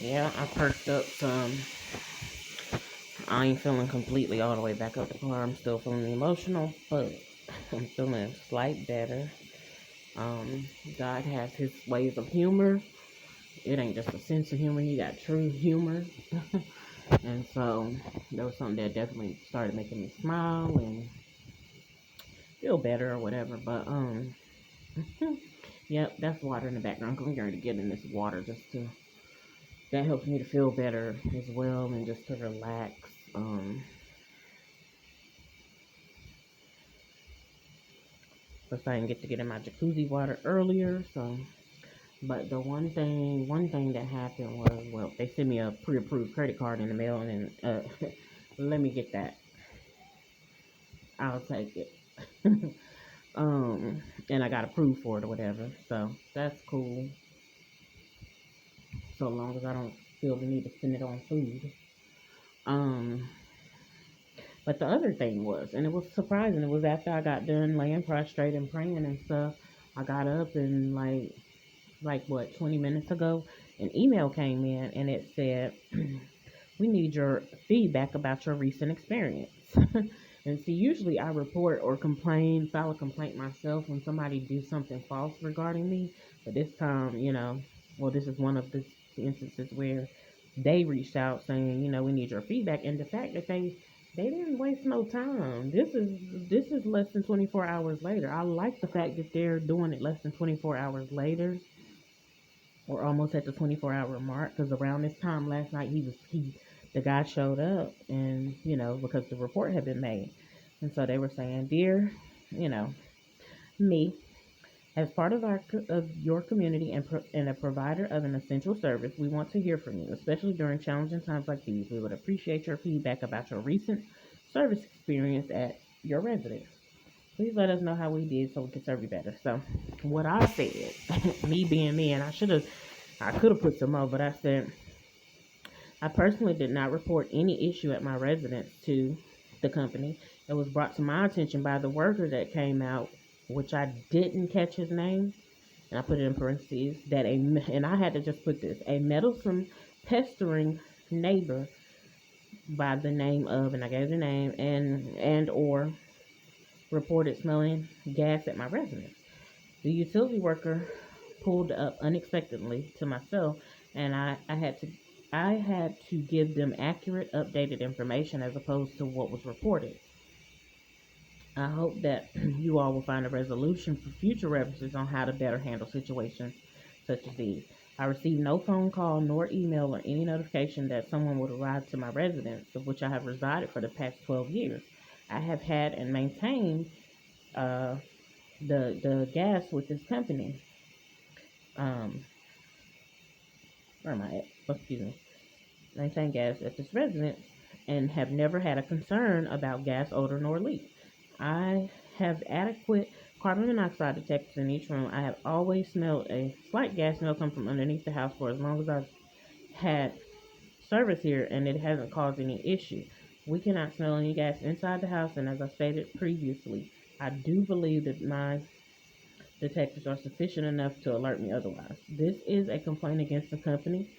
Yeah, I perked up some. I ain't feeling completely all the way back up the par. I'm still feeling emotional, but I'm feeling slight better. Um, God has his ways of humor. It ain't just a sense of humor, he got true humor. And so there was something that definitely started making me smile and feel better or whatever. But yep, that's water in the background. I'm going to get in this water just to that helps me to feel better as well and just to relax. Plus I didn't get to get in my jacuzzi water earlier, so but the one thing that happened was, well, they sent me a pre-approved credit card in the mail, and let me get that. I'll take it. And I got approved for it or whatever, so that's cool. So long as I don't feel the need to spend it on food. Um, but the other thing was, and it was surprising, it was after I got done laying prostrate and praying and stuff. I got up and like what 20 minutes ago, an email came in and it said, "We need your feedback about your recent experience." And see, usually I report or file a complaint myself when somebody do something false regarding me. But this time, well, this is one of the instances where they reached out saying, we need your feedback. And the fact that they didn't waste no time. This is less than 24 hours later. I like the fact that they're doing it less than 24 hours later. We're almost at the 24-hour mark because around this time last night the guy showed up, and because the report had been made, and so they were saying, "Dear, you know me, as part of your community and a provider of an essential service, we want to hear from you, especially during challenging times like these. We would appreciate your feedback about your recent service experience at your residence. Please let us know how we did so we can serve you better." So what I said, me being me, and I could have put some more, but I said, "I personally did not report any issue at my residence to the company. It was brought to my attention by the worker that came out, which I didn't catch his name, and I put it in parentheses, and I had to just put this, a meddlesome, pestering neighbor by the name of," and I gave the name, and or reported smelling gas at my residence. The utility worker pulled up unexpectedly to myself, and I had to give them accurate, updated information as opposed to what was reported. I hope that you all will find a resolution for future references on how to better handle situations such as these. I received no phone call nor email or any notification that someone would arrive to my residence, of which I have resided for the past 12 years. I have had and maintained uh, the gas with this company. Um, where am I at? Excuse me. Maintain gas at this residence and have never had a concern about gas odor nor leak. I have adequate carbon monoxide detectors in each room. I have always smelled a slight gas smell come from underneath the house for as long as I've had service here, and it hasn't caused any issue. We cannot smell any gas inside the house, and as I stated previously, I do believe that my detectors are sufficient enough to alert me otherwise. This is a complaint against the company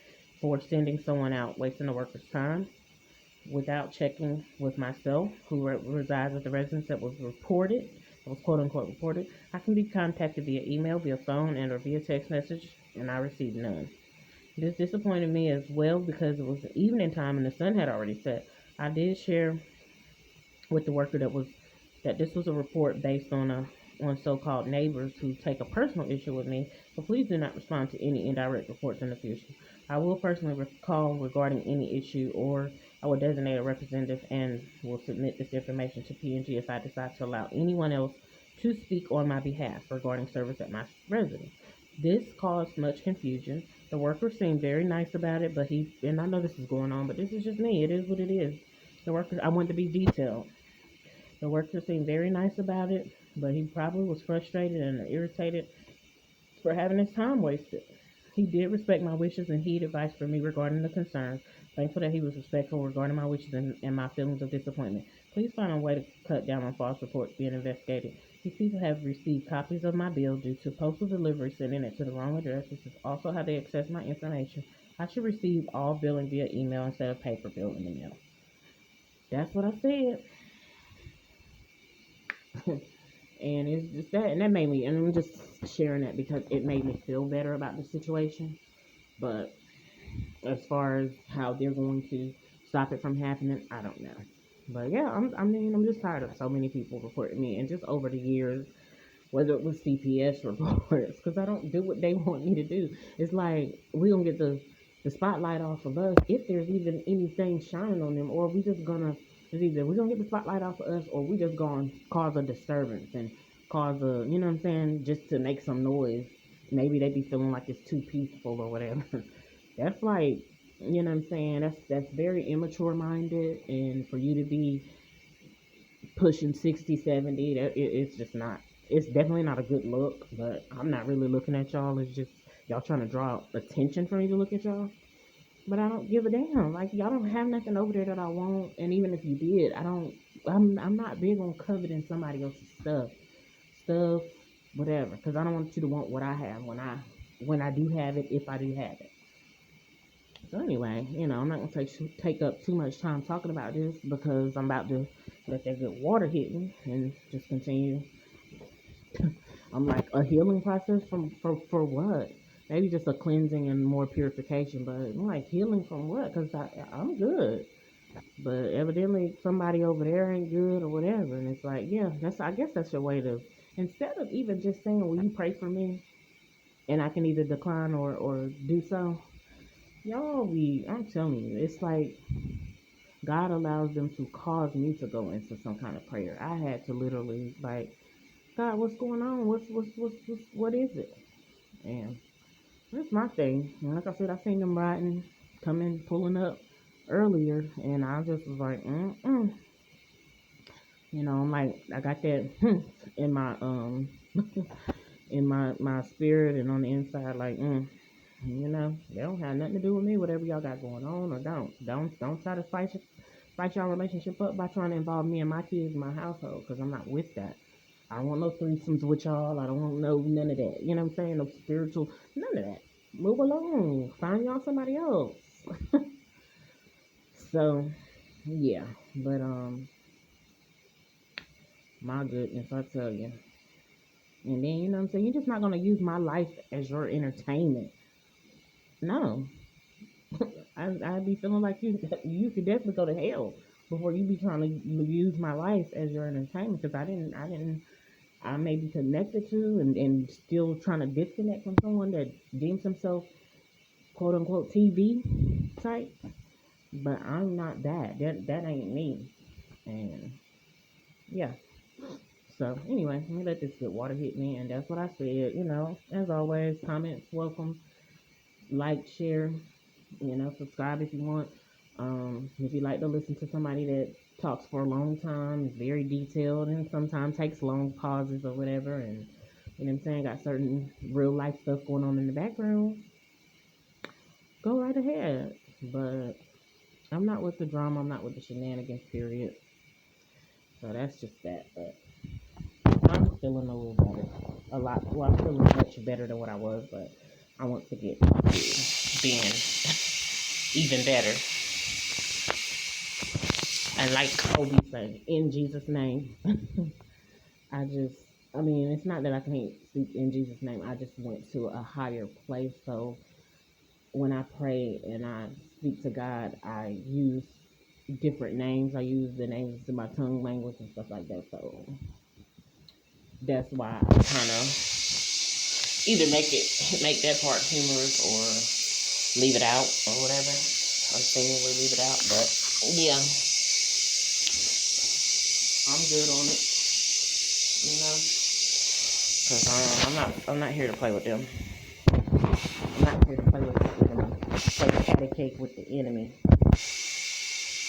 for sending someone out, wasting the worker's time without checking with myself, who resides at the residence that was quote unquote reported. I can be contacted via email, via phone, and or via text message, and I received none. This disappointed me as well because it was evening time and the sun had already set. I did share with the worker that this was a report based on so-called neighbors who take a personal issue with me, so please do not respond to any indirect reports in the future. I will personally call regarding any issue, or I will designate a representative and will submit this information to P&G if I decide to allow anyone else to speak on my behalf regarding service at my residence. This caused much confusion. The worker seemed very nice about it, and I know this is going on, but this is just me. It is what it is. I want to be detailed. The worker seemed very nice about it, but he probably was frustrated and irritated for having his time wasted. He did respect my wishes and heed advice from me regarding the concerns. Thankful that he was respectful regarding my wishes and my feelings of disappointment. Please find a way to cut down on false reports being investigated. These people have received copies of my bill due to postal delivery sending it to the wrong address. This is also how they access my information. I should receive all billing via email instead of paper bill in the mail. That's what I said. And it's just that, and that made me, and I'm just sharing that because it made me feel better about the situation. But as far as how they're going to stop it from happening, I don't know. But yeah, I'm just tired of so many people reporting me, and just over the years, whether it was CPS reports, because I don't do what they want me to do. It's like we gonna get the spotlight off of us if there's even anything shining on them, or we just gonna it's either we're gonna get the spotlight off of us, or we just gonna cause a disturbance and cause a you know what I'm saying, just to make some noise. Maybe they be feeling like it's too peaceful or whatever. That's like you know what I'm saying. That's very immature minded, and for you to be pushing 60, 70, it's just not. It's definitely not a good look, but I'm not really looking at y'all. It's just y'all trying to draw attention for me to look at y'all. But I don't give a damn. Like y'all don't have nothing over there that I want, and even if you did, I don't. I'm not big on coveting somebody else's stuff, whatever. Because I don't want you to want what I have when I do have it, if I do have it. So anyway, I'm not gonna take up too much time talking about this because I'm about to let that good water hit me and just continue. I'm like a healing process for what? Maybe just a cleansing and more purification, but I'm like healing from what? Because I'm good, but evidently somebody over there ain't good or whatever. And it's like, yeah, I guess that's your way to, instead of even just saying, "Will you pray for me?" and I can either decline or do so. I'm telling you, it's like God allows them to cause me to go into some kind of prayer. I had to literally like, God, what's going on? What is it? And that's my thing. And like I said, I seen them riding, pulling up earlier, and I just was like, I'm like, I got that in my in my spirit and on the inside, like, they don't have nothing to do with me. Whatever y'all got going on, or don't try to spice y'all relationship up by trying to involve me and my kids in my household, because I'm not with that. I don't want no threesomes with y'all. I don't want none of that. You know what I'm saying? No spiritual, none of that. Move along. Find y'all somebody else. So, yeah. But my goodness, I tell you. And then you know what I'm saying? You're just not gonna use my life as your entertainment. No. I'd be feeling like you could definitely go to hell before you be trying to use my life as your entertainment, because I may be connected to and still trying to disconnect from someone that deems himself quote unquote TV type, but I'm not that. That ain't me. And yeah. So anyway, let me let this good water hit me, and that's what I said. As always, comments welcome, like, share, subscribe if you want. If you like to listen to somebody that talks for a long time, is very detailed, and sometimes takes long pauses or whatever, and you know what I'm saying, got certain real life stuff going on in the background, go right ahead. But I'm not with the drama, I'm not with the shenanigans, period. So that's just that. But I'm feeling a little better. A lot. Well, I'm feeling much better than what I was, but I want to get to being even better. And like Kobe said, in Jesus' name. It's not that I can't speak in Jesus' name. I just went to a higher place. So when I pray and I speak to God, I use different names. I use the names in my tongue language and stuff like that. So that's why I kind of either make that part humorous or leave it out or whatever. Or seemingly leave it out. But yeah, I'm good on it. Because I'm not here to play with them. I'm not here to play with the enemy. Play patty cake with the enemy.